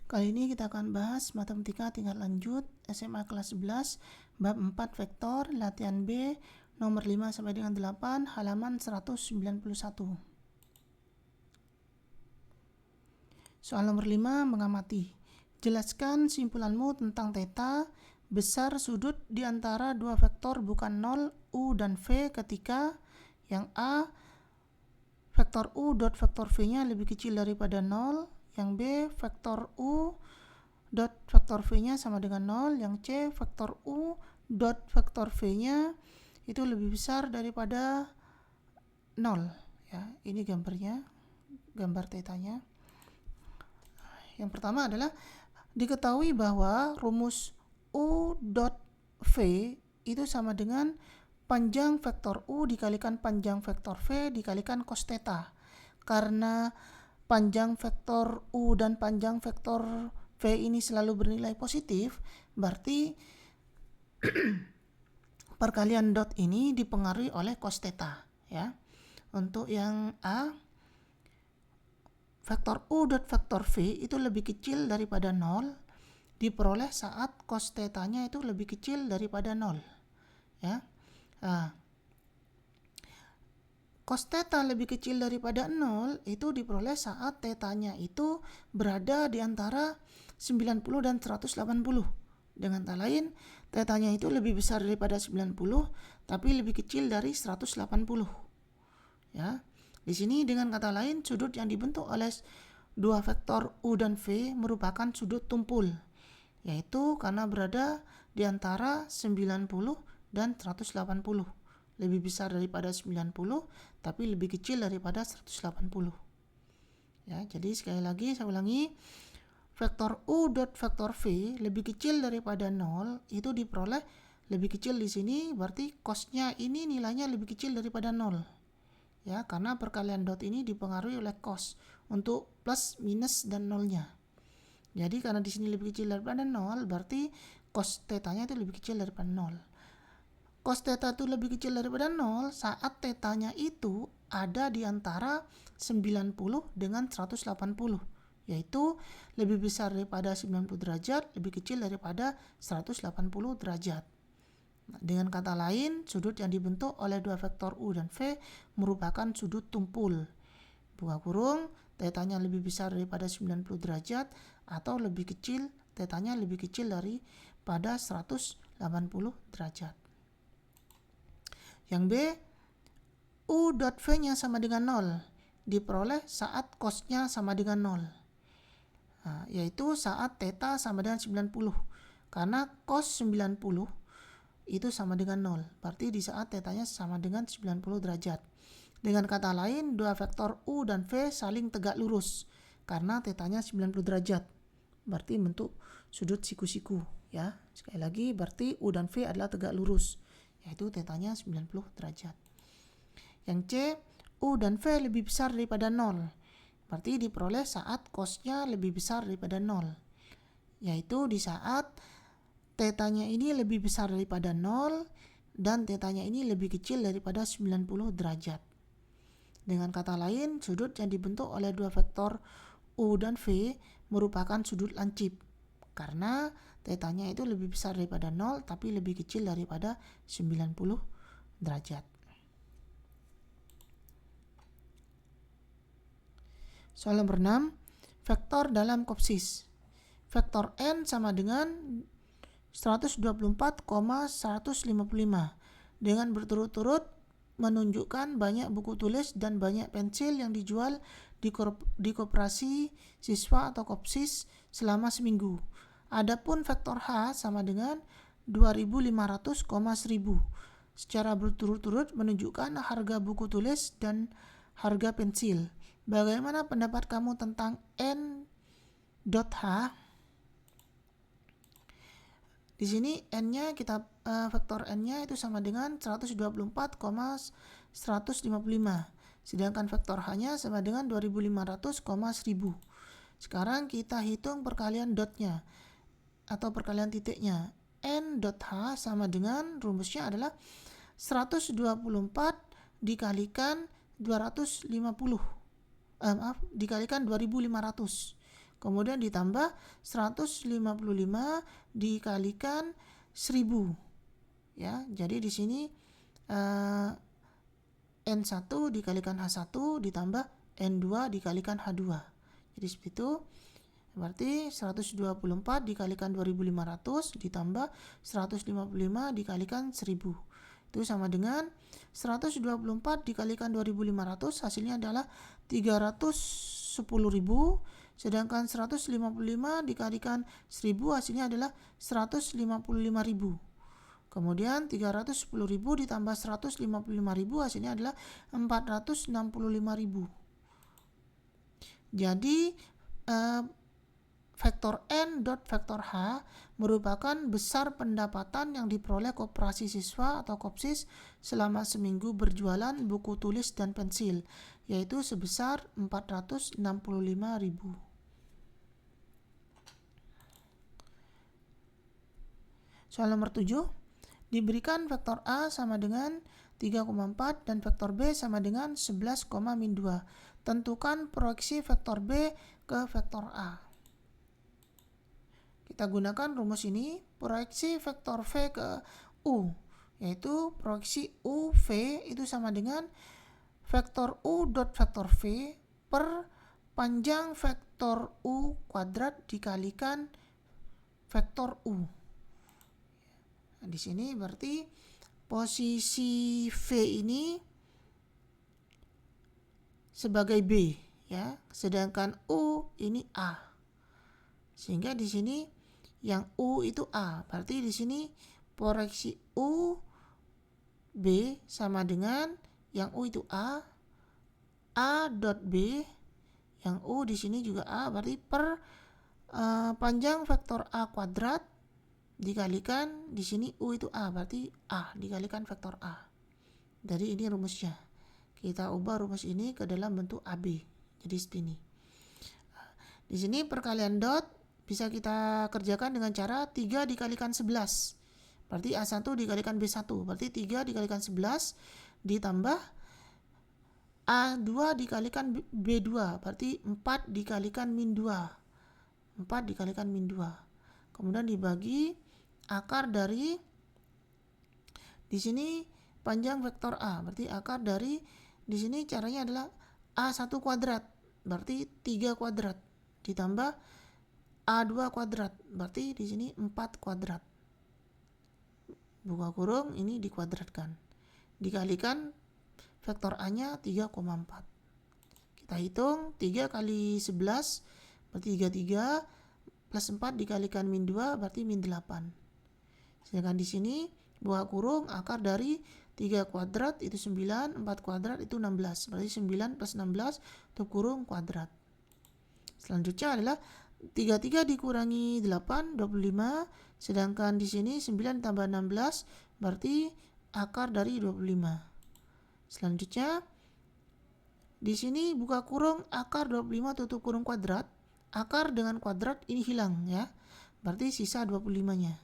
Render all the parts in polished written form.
Kali ini kita akan bahas matematika tingkat lanjut SMA kelas 11 bab 4 vektor latihan B nomor 5 sampai dengan 8 halaman 191. Soal nomor 5 mengamati. Jelaskan simpulanmu tentang theta besar sudut di antara dua vektor bukan 0 U dan V ketika yang A vektor U dot vektor V-nya lebih kecil daripada 0, yang B vektor U dot vektor V-nya sama dengan 0, yang C vektor U dot vektor V-nya itu lebih besar daripada 0. Ya, ini gambarnya, gambar tetanya. Yang pertama adalah diketahui bahwa rumus U dot V itu sama dengan panjang vektor U dikalikan panjang vektor V dikalikan cos theta. Karena panjang vektor U dan panjang vektor V ini selalu bernilai positif, berarti perkalian dot ini dipengaruhi oleh cos theta, ya. Untuk yang A, vektor U dot vektor V itu lebih kecil daripada 0 diperoleh saat cos theta-nya itu lebih kecil daripada 0, ya. Cos theta lebih kecil daripada 0 itu diperoleh saat theta-nya itu berada di antara 90 dan 180. Dengan kata lain, theta-nya itu lebih besar daripada 90 tapi lebih kecil dari 180. Ya. Di sini dengan kata lain, sudut yang dibentuk oleh dua vektor U dan V merupakan sudut tumpul, yaitu karena berada di antara 90 dan 180. Lebih besar daripada 90 tapi lebih kecil daripada 180. Ya, jadi sekali lagi saya ulangi, vektor U dot vektor V lebih kecil daripada 0 itu diperoleh lebih kecil di sini, berarti cosnya ini nilainya lebih kecil daripada 0. Ya, karena perkalian dot ini dipengaruhi oleh cos untuk plus, minus dan nolnya. Jadi karena di sini lebih kecil daripada 0, berarti cos theta-nya itu lebih kecil daripada 0. Cos theta itu lebih kecil daripada 0 saat theta-nya itu ada di antara 90 dengan 180, yaitu lebih besar daripada 90 derajat, lebih kecil daripada 180 derajat. Dengan kata lain, sudut yang dibentuk oleh dua vektor U dan V merupakan sudut tumpul. Buka kurung, theta-nya lebih besar daripada 90 derajat atau lebih kecil, theta-nya lebih kecil daripada 180 derajat. Yang B, U dot V-nya sama dengan 0 diperoleh saat cos-nya sama dengan 0. Yaitu saat theta sama dengan 90. Karena cos 90 itu sama dengan 0. Berarti di saat theta-nya sama dengan 90 derajat. Dengan kata lain, dua vektor U dan V saling tegak lurus karena theta-nya 90 derajat. Berarti bentuk sudut siku-siku, ya. Sekali lagi, berarti U dan V adalah tegak lurus, yaitu theta-nya 90 derajat. Yang C, U dan V lebih besar daripada 0. Berarti diperoleh saat cos-nya lebih besar daripada 0. Yaitu di saat theta-nya ini lebih besar daripada 0 dan theta-nya ini lebih kecil daripada 90 derajat. Dengan kata lain, sudut yang dibentuk oleh dua vektor U dan V merupakan sudut lancip karena theta-nya itu lebih besar daripada 0 tapi lebih kecil daripada 90 derajat. Soal nomor 6, vektor dalam kopsis. Vektor N sama dengan 124,155 dengan berturut-turut menunjukkan banyak buku tulis dan banyak pensil yang dijual di koperasi siswa atau kopsis selama seminggu. Adapun vektor H sama dengan 2.500,1000 secara berturut-turut menunjukkan harga buku tulis dan harga pensil. Bagaimana pendapat kamu tentang N dot H? Di sini N-nya vektor N-nya itu sama dengan 124,155. Sedangkan vektor H-nya sama dengan 2.500,1000. Sekarang kita hitung perkalian dotnya atau perkalian titiknya. N dot H sama dengan, rumusnya adalah 124 dikalikan 250. Dikalikan 2.500. kemudian ditambah 155 dikalikan 1000 ya. Jadi di sini N1 dikalikan H1 ditambah N2 dikalikan H2. Jadi seperti itu. Berarti 124 dikalikan 2500 ditambah 155 dikalikan 1000. Itu sama dengan 124 dikalikan 2500 hasilnya adalah 310.000. Sedangkan 155 dikalikan 1000 hasilnya adalah 155.000. Kemudian 310.000 ditambah 155.000 hasilnya adalah 465.000. Jadi vektor N dot vektor H merupakan besar pendapatan yang diperoleh koperasi siswa atau Kopsis selama seminggu berjualan buku tulis dan pensil, yaitu sebesar 465.000. Soal nomor 7, diberikan vektor A sama dengan 3,4 dan vektor B sama dengan 11, min 2. Tentukan proyeksi vektor B ke vektor A. Kita gunakan rumus ini, proyeksi vektor V ke U, yaitu proyeksi UV itu sama dengan vektor U dot vektor V per panjang vektor U kuadrat dikalikan vektor U. Nah, di sini berarti posisi V ini sebagai B ya, sedangkan U ini A. Sehingga di sini yang U itu A, berarti di sini proyeksi U B sama dengan yang U itu A dot B, yang U di sini juga A, berarti per panjang vektor A kuadrat dikalikan di sini U itu A, berarti A dikalikan vektor A. Jadi ini rumusnya. Kita ubah rumus ini ke dalam bentuk AB. Jadi seperti ini. Di sini perkalian dot bisa kita kerjakan dengan cara 3 dikalikan 11. Berarti A1 dikalikan B1. Berarti 3 dikalikan 11 ditambah A2 dikalikan B2. Berarti 4 dikalikan min 2. 4 dikalikan min 2. Kemudian dibagi akar dari di sini panjang vektor A. Berarti akar dari di sini caranya adalah A1 kuadrat. Berarti 3 kuadrat ditambah A2 kuadrat, berarti di sini 4 kuadrat. Buka kurung, ini dikuadratkan. Dikalikan vektor A-nya 3,4. Kita hitung 3 kali 11 berarti 33 plus 4 dikalikan min 2 berarti min 8. Sedangkan di sini buka kurung akar dari 3 kuadrat itu 9, 4 kuadrat itu 16. Berarti 9 plus 16 tutup kurung kuadrat. Selanjutnya adalah 33 dikurangi 8, 25. Sedangkan di sini 9 tambah 16 berarti akar dari 25. Selanjutnya di sini buka kurung akar 25 tutup kurung kuadrat. Akar dengan kuadrat ini hilang ya. Berarti sisa 25-nya.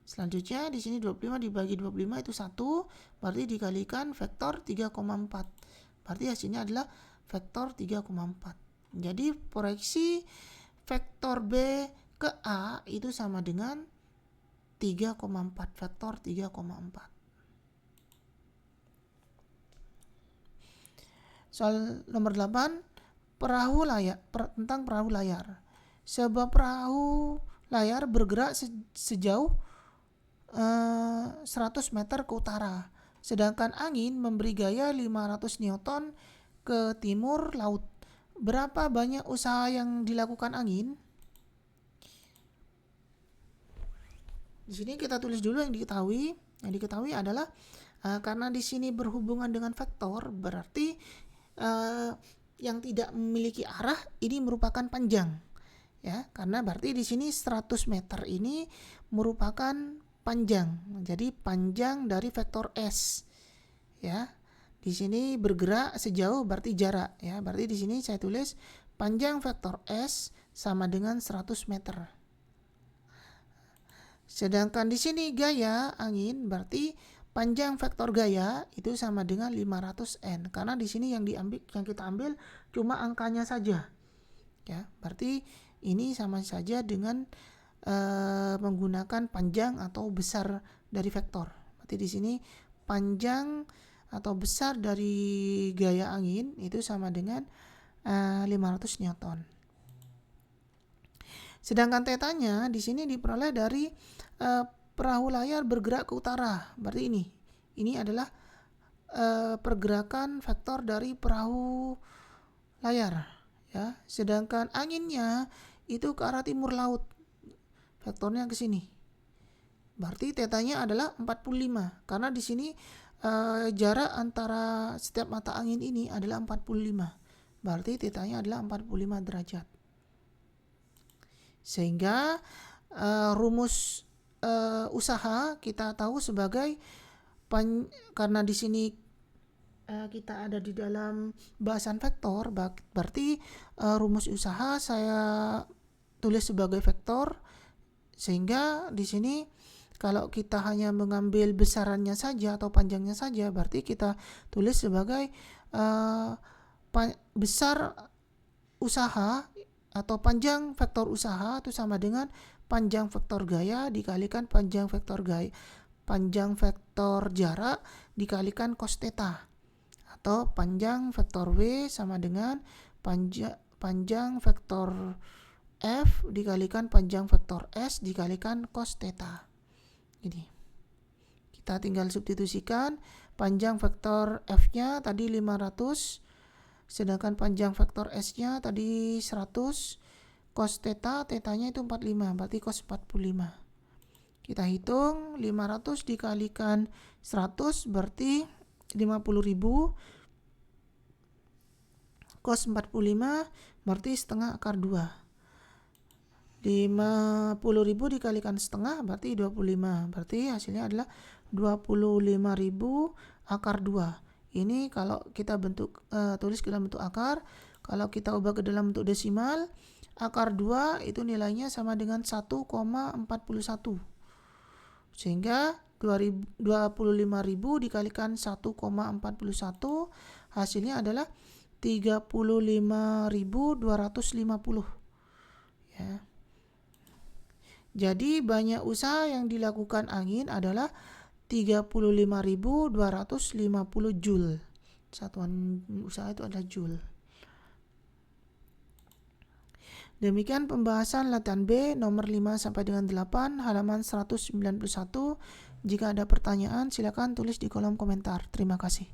Selanjutnya di sini 25 dibagi 25 itu 1, berarti dikalikan vektor 3,4. Berarti hasilnya adalah vektor 3,4. Jadi proyeksi vektor B ke A itu sama dengan 3,4, vektor 3,4. Soal nomor 8, tentang perahu layar. Sebuah perahu layar bergerak sejauh 100 meter ke utara, sedangkan angin memberi gaya 500 Newton ke timur laut. Berapa banyak usaha yang dilakukan angin? Di sini kita tulis dulu yang diketahui. Yang diketahui adalah karena di sini berhubungan dengan vektor, berarti yang tidak memiliki arah ini merupakan panjang. Ya, karena berarti di sini 100 meter ini merupakan panjang. Jadi panjang dari vektor S. Ya. Di sini bergerak sejauh berarti jarak ya. Berarti di sini saya tulis panjang vektor S sama dengan 100 meter. Sedangkan di sini gaya angin berarti panjang vektor gaya itu sama dengan 500 N. Karena di sini yang kita ambil cuma angkanya saja. Ya, berarti ini sama saja dengan menggunakan panjang atau besar dari vektor. Berarti di sini panjang atau besar dari gaya angin itu sama dengan 500 Newton. Sedangkan tetanya di sini diperoleh dari perahu layar bergerak ke utara. Berarti ini adalah pergerakan vektor dari perahu layar, ya. Sedangkan anginnya itu ke arah timur laut, vektornya ke sini. Berarti tetanya adalah 45 karena di sini jarak antara setiap mata angin ini adalah 45. Berarti tetanya adalah 45 derajat. Sehingga rumus usaha kita tahu sebagai karena di sini kita ada di dalam bahasan vektor, berarti rumus usaha saya tulis sebagai vektor, sehingga di sini kalau kita hanya mengambil besarannya saja atau panjangnya saja, berarti kita tulis sebagai besar usaha atau panjang vektor usaha itu sama dengan panjang vektor gaya dikalikan panjang vektor jarak dikalikan cos theta, atau panjang vektor W sama dengan panjang vektor F dikalikan panjang vektor S dikalikan cos theta. Jadi kita tinggal substitusikan panjang vektor F-nya tadi 500, sedangkan panjang vektor S-nya tadi 100, cos theta, tetanya itu 45, berarti cos 45. Kita hitung 500 dikalikan 100 berarti 50.000, cos 45 berarti setengah akar 2. 50.000 dikalikan setengah berarti 25, berarti hasilnya adalah 25.000 akar 2. Ini kalau kita tulis ke dalam bentuk akar. Kalau kita ubah ke dalam bentuk desimal, akar 2 itu nilainya sama dengan 1,41. Sehingga 25.000 dikalikan 1,41 hasilnya adalah 35.250, ya. Jadi banyak usaha yang dilakukan angin adalah 35.250 Joule. Satuan usaha itu adalah Joule. Demikian pembahasan latihan B nomor 5 sampai dengan 8 halaman 191. Jika ada pertanyaan silakan tulis di kolom komentar. Terima kasih.